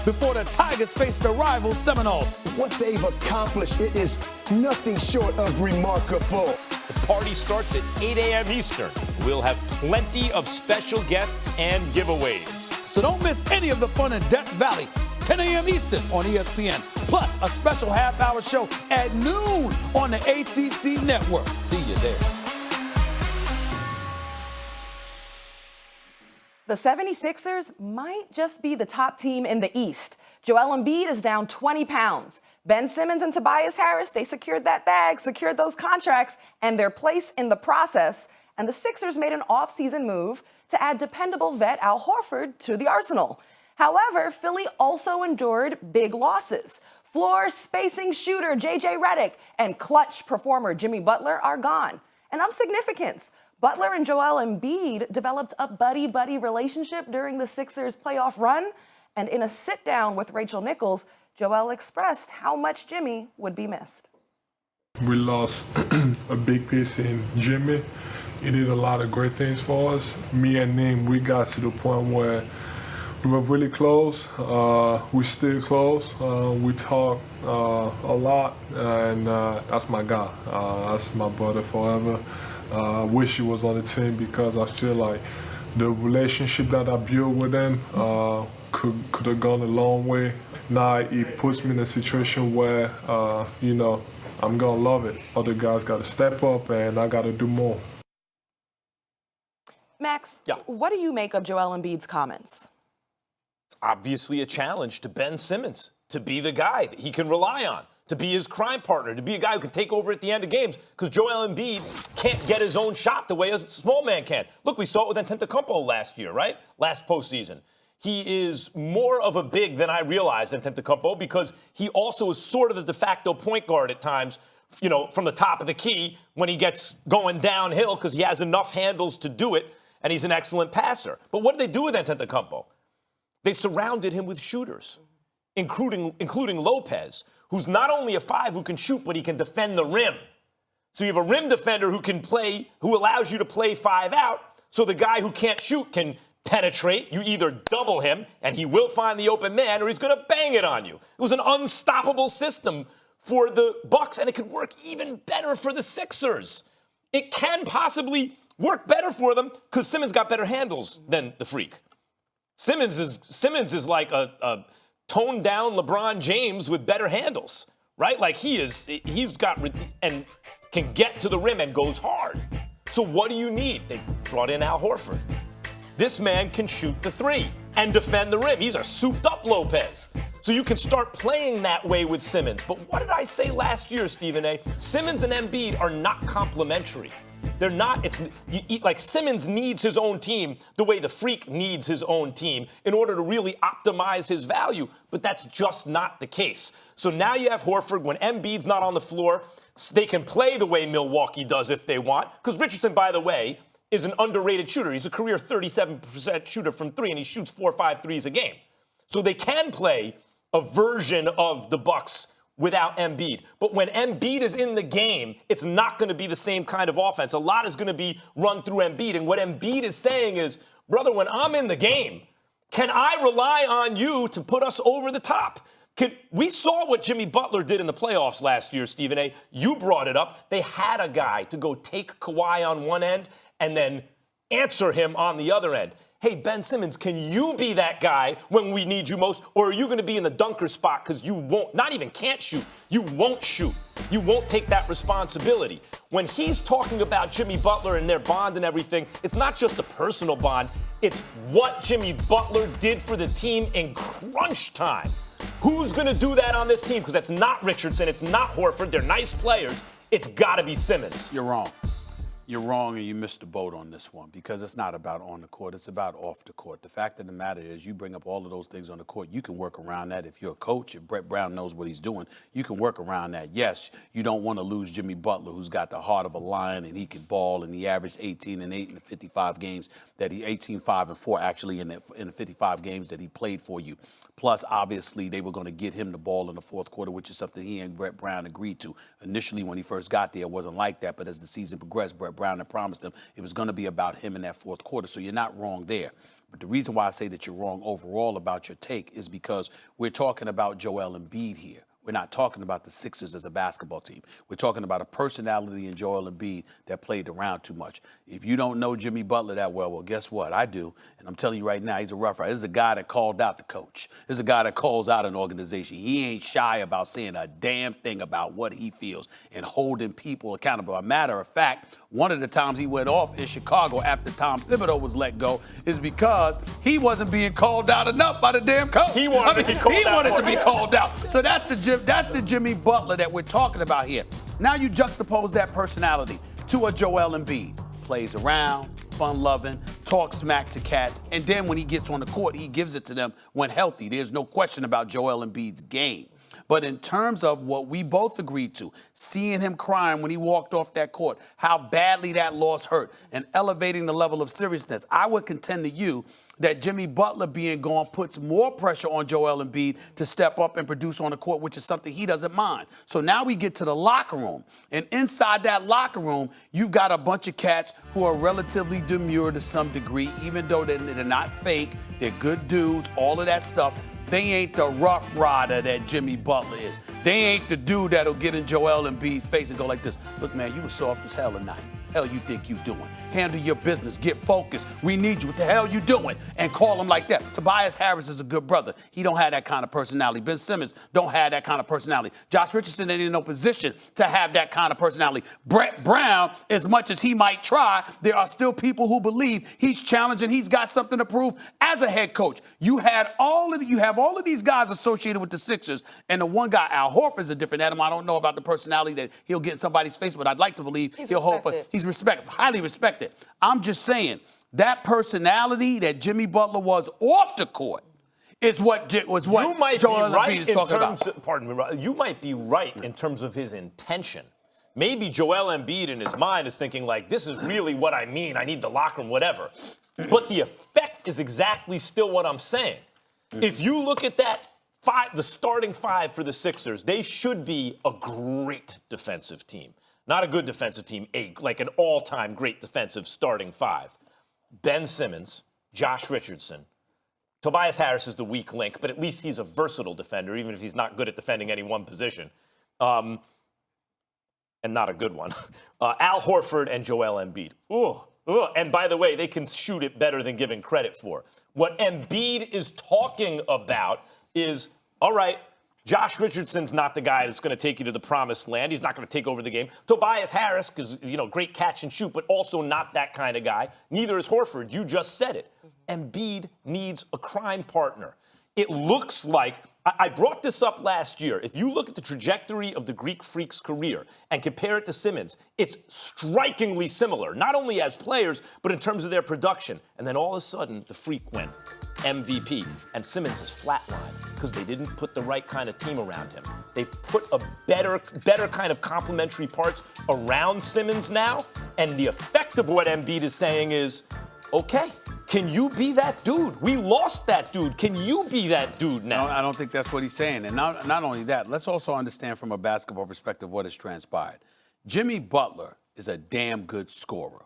before the Tigers face the rival Seminoles. What they've accomplished, it is nothing short of remarkable. The party starts at 8 a.m. Eastern. We'll have plenty of special guests and giveaways. So don't miss any of the fun in Death Valley, 10 a.m. Eastern on ESPN, plus a special half-hour show at noon on the ACC Network. See you there. The 76ers might just be the top team in the East. Joel Embiid is down 20 pounds. Ben Simmons and Tobias Harris, they secured that bag, secured those contracts, and their place in the process. And the Sixers made an offseason move to add dependable vet Al Horford to the arsenal. However, Philly also endured big losses. Floor spacing shooter J.J. Redick and clutch performer Jimmy Butler are gone. And of significance, Butler and Joel Embiid developed a buddy-buddy relationship during the Sixers' playoff run. And in a sit-down with Rachel Nichols, Joel expressed how much Jimmy would be missed. We lost a big piece in Jimmy. He did a lot of great things for us. Me and him, we got to the point where we were really close. We still close. We talk a lot, and that's my guy. That's my brother forever. I wish he was on the team because I feel like the relationship that I built with him could have gone a long way. Now it puts me in a situation where, I'm gonna love it. Other guys gotta step up and I gotta do more. Max, What do you make of Joel Embiid's comments? It's obviously a challenge to Ben Simmons to be the guy that he can rely on, to be his crime partner, to be a guy who can take over at the end of games, because Joel Embiid can't get his own shot the way a small man can. Look, we saw it with Antetokounmpo last year, right? Last postseason. He is more of a big than I realized, Antetokounmpo, because he also is sort of the de facto point guard at times, from the top of the key when he gets going downhill because he has enough handles to do it, and he's an excellent passer. But what did they do with Antetokounmpo? They surrounded him with shooters, including Lopez, who's not only a 5 who can shoot, but he can defend the rim. So you have a rim defender who allows you to play 5 out, so the guy who can't shoot can penetrate. You either double him, and he will find the open man, or he's going to bang it on you. It was an unstoppable system for the Bucks, and it could work even better for the Sixers. It can possibly work better for them because Simmons got better handles than the Freak. Simmons is like a toned down LeBron James with better handles, right? Like he's got and can get to the rim and goes hard. So what do you need? They brought in Al Horford. This man can shoot the 3 and defend the rim. He's a souped-up Lopez. So you can start playing that way with Simmons. But what did I say last year, Stephen A? Simmons and Embiid are not complementary. They're not. Like Simmons needs his own team the way the Freak needs his own team in order to really optimize his value. But that's just not the case. So now you have Horford. When Embiid's not on the floor, they can play the way Milwaukee does if they want. Because Richardson, by the way, is an underrated shooter. He's a career 37% shooter from 3, and he shoots 4 or 5 threes a game. So they can play a version of the Bucks without Embiid. But when Embiid is in the game, it's not going to be the same kind of offense. A lot is going to be run through Embiid. And what Embiid is saying is, brother, when I'm in the game, can I rely on you to put us over the top? We saw what Jimmy Butler did in the playoffs last year, Stephen A. You brought it up. They had a guy to go take Kawhi on one end and then answer him on the other end. Hey, Ben Simmons, can you be that guy when we need you most? Or are you going to be in the dunker spot because you won't, not even can't shoot, you won't shoot. You won't take that responsibility. When he's talking about Jimmy Butler and their bond and everything, it's not just a personal bond. It's what Jimmy Butler did for the team in crunch time. Who's going to do that on this team? Because that's not Richardson. It's not Horford. They're nice players. It's got to be Simmons. You're wrong. You're wrong, and you missed the boat on this one because it's not about on the court. It's about off the court. The fact of the matter is you bring up all of those things on the court. You can work around that. If you're a coach and Brett Brown knows what he's doing, you can work around that. Yes, you don't want to lose Jimmy Butler, who's got the heart of a lion, and he can ball, and he averaged 18 and 8 in the 55 games that he 18, 5 and 4 actually in the 55 games that he played for you. Plus, obviously, they were going to get him the ball in the fourth quarter, which is something he and Brett Brown agreed to. Initially, when he first got there, it wasn't like that. But as the season progressed, Brett Brett Brown had promised him it was going to be about him in that fourth quarter. So you're not wrong there. But the reason why I say that you're wrong overall about your take is because we're talking about Joel Embiid here. We're not talking about the Sixers as a basketball team. We're talking about a personality in Joel Embiid that played around too much. If you don't know Jimmy Butler that well, guess what? I do. And I'm telling you right now, he's a rough rider. This is a guy that called out the coach. This is a guy that calls out an organization. He ain't shy about saying a damn thing about what he feels and holding people accountable. A matter of fact, one of the times he went off in Chicago after Tom Thibodeau was let go is because he wasn't being called out enough by the damn coach. He wanted to be called out. So that's the Jimmy Butler that we're talking about here. Now you juxtapose that personality to a Joel Embiid. Plays around, fun-loving, talks smack to cats, and then when he gets on the court, he gives it to them when healthy. There's no question about Joel Embiid's game. But in terms of what we both agreed to, seeing him crying when he walked off that court, how badly that loss hurt, and elevating the level of seriousness, I would contend to you that Jimmy Butler being gone puts more pressure on Joel Embiid to step up and produce on the court, which is something he doesn't mind. So now we get to the locker room. And inside that locker room, you've got a bunch of cats who are relatively demure to some degree, even though they're not fake. They're good dudes, all of that stuff. They ain't the rough rider that Jimmy Butler is. They ain't the dude that'll get in Joel Embiid's face and go like this. Look, man, you was soft as hell tonight. Hell you think you doing? Handle your business. Get focused. We need you. What the hell you doing? And call him like that. Tobias Harris is a good brother. He don't have that kind of personality. Ben Simmons don't have that kind of personality. Josh Richardson ain't in no position to have that kind of personality. Brett Brown, as much as he might try, there are still people who believe he's challenging. He's got something to prove as a head coach. You have all of these guys associated with the Sixers, and the one guy, Al Horford's a different animal. I don't know about the personality that he'll get in somebody's face, but I'd like to believe he'll hold for. He's respected, highly respected. I'm just saying that personality that Jimmy Butler was off the court is what Joel Embiid is talking about. Pardon me, you might be right in terms of his intention. Maybe Joel Embiid in his mind is thinking like, this is really what I mean. I need the locker room, whatever. But the effect is exactly still what I'm saying. If you look at that the starting five for the Sixers, they should be a great defensive team. Not a good defensive team, like an all-time great defensive starting five. Ben Simmons, Josh Richardson. Tobias Harris is the weak link, but at least he's a versatile defender, even if he's not good at defending any one position. And not a good one. Al Horford and Joel Embiid. And by the way, they can shoot it better than giving credit for. What Embiid is talking about is, all right, Josh Richardson's not the guy that's going to take you to the promised land. He's not going to take over the game. Tobias Harris, because, great catch and shoot, but also not that kind of guy. Neither is Horford. You just said it. Embiid needs a crime partner. It looks like, I brought this up last year. If you look at the trajectory of the Greek Freak's career and compare it to Simmons, it's strikingly similar, not only as players, but in terms of their production. And then all of a sudden, the Freak went MVP, and Simmons is flatlined because they didn't put the right kind of team around him. They've put a better kind of complementary parts around Simmons now, and the effect of what Embiid is saying is, okay, can you be that dude? We lost that dude. Can you be that dude now? I don't think that's what he's saying. And not only that, let's also understand from a basketball perspective what has transpired. Jimmy Butler is a damn good scorer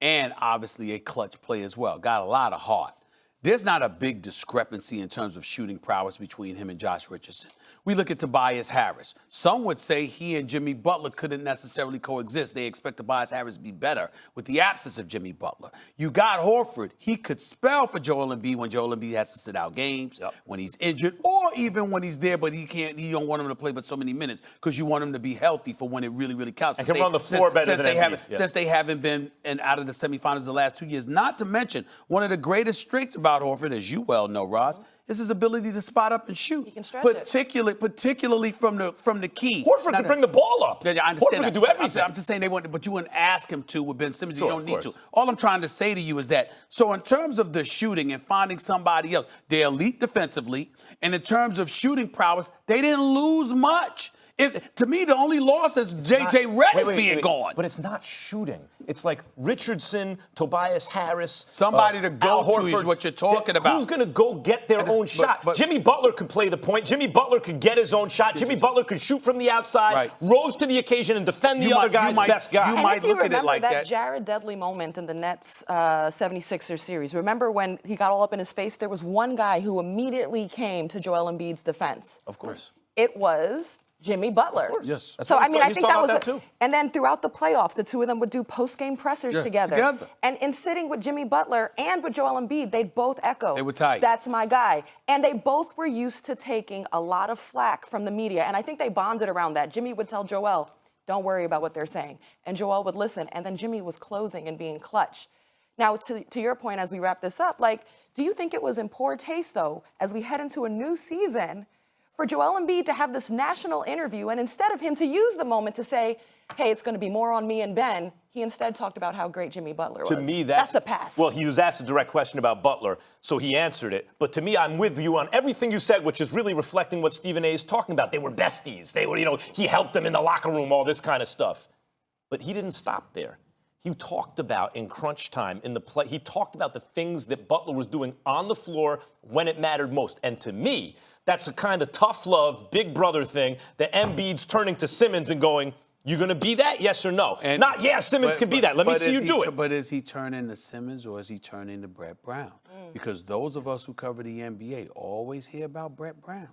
and obviously a clutch player as well. Got a lot of heart. There's not a big discrepancy in terms of shooting prowess between him and Josh Richardson. We look at Tobias Harris. Some would say he and Jimmy Butler couldn't necessarily coexist. They expect Tobias Harris to be better with the absence of Jimmy Butler. You got Horford. He could spell for Joel Embiid when Joel Embiid has to sit out games, when he's injured, or even when he's there, but you don't want him to play but so many minutes because you want him to be healthy for when it really, really counts. And can run the floor better than Embiid. Since they haven't been out of the semifinals the last 2 years. Not to mention, one of the greatest strengths about Horford, as you well know, Roz, is his ability to spot up and shoot. He can stretch particularly from the key. Horford can bring the ball up. Yeah, I understand Horford can do everything. I'm just saying but you wouldn't ask him to with Ben Simmons. Sure, you don't need to. All I'm trying to say to you is that, so in terms of the shooting and finding somebody else, they're elite defensively, and in terms of shooting prowess, they didn't lose much To me, the only loss is J.J. Redick being gone. But it's not shooting. It's like Richardson, Tobias Harris. Somebody to go Al to Horford. is what you're talking about. Who's going to go get their own shot? but- Jimmy Butler could play the point. Jimmy Butler could get his own shot. Jimmy Butler could shoot from the outside, Right. rose to the occasion, and defend the other guy's best guy. You And might if you look at it remember like that that. Jared Dudley moment in the Nets 76ers series, remember when he got all up in his face? There was one guy who immediately came to Joel Embiid's defense. Of course. It was Jimmy Butler. Yes. That's So what I he's mean, ta- I he's think that talking was about that too. And then throughout the playoffs, the two of them would do post-game pressers Yes, together. together. And in sitting with Jimmy Butler and with Joel Embiid, they'd both echo. They were tight. That's my guy. And they both were used to taking a lot of flack from the media. And I think they bonded around that. Jimmy would tell Joel, don't worry about what they're saying. And Joel would listen. And then Jimmy was closing and being clutch. Now, to your point, as we wrap this up, like, do you think it was in poor taste, though, as we head into a new season, for Joel Embiid to have this national interview, and instead of him to use the moment to say, hey, it's going to be more on me and Ben, he instead talked about how great Jimmy Butler was. To me, that's the past. Well, he was asked a direct question about Butler, so he answered it. But to me, I'm with you on everything you said, which is really reflecting what Stephen A. is talking about. They were besties. They were, he helped them in the locker room, all this kind of stuff. But he didn't stop there. He talked about in crunch time, in the play, he talked about the things that Butler was doing on the floor when it mattered most. And to me, that's a kind of tough love, big brother thing that Embiid's turning to Simmons and going, you going to be that, yes or no? And- Not, yeah, Simmons can be that. Let me see you do it. But is he turning to Simmons or is he turning to Brett Brown? Because those of us who cover the NBA always hear about Brett Brown.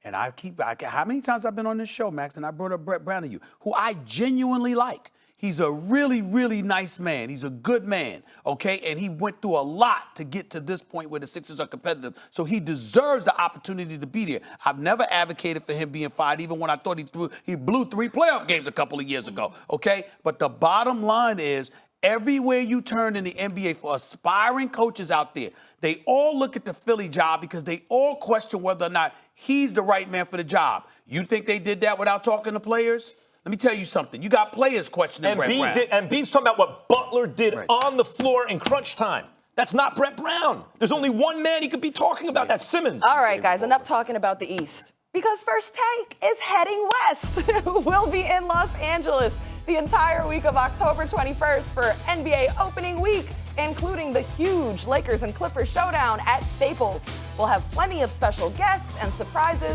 And how many times I've been on this show, Max, and I brought up Brett Brown to you, who I genuinely like. He's a really, really nice man. He's a good man, okay? And he went through a lot to get to this point where the Sixers are competitive. So he deserves the opportunity to be there. I've never advocated for him being fired, even when I thought he blew 3 playoff games a couple of years ago, okay? But the bottom line is, everywhere you turn in the NBA for aspiring coaches out there, they all look at the Philly job because they all question whether or not he's the right man for the job. You think they did that without talking to players? Let me tell you something. You got players questioning Brett Brown. Embiid's talking about what Butler did on the floor in crunch time. That's not Brett Brown. There's only one man he could be talking about. That's Simmons. All right, guys, enough talking about the East. Because First Take is heading west. We'll be in Los Angeles the entire week of October 21st for NBA opening week, including the huge Lakers and Clippers showdown at Staples. We'll have plenty of special guests and surprises.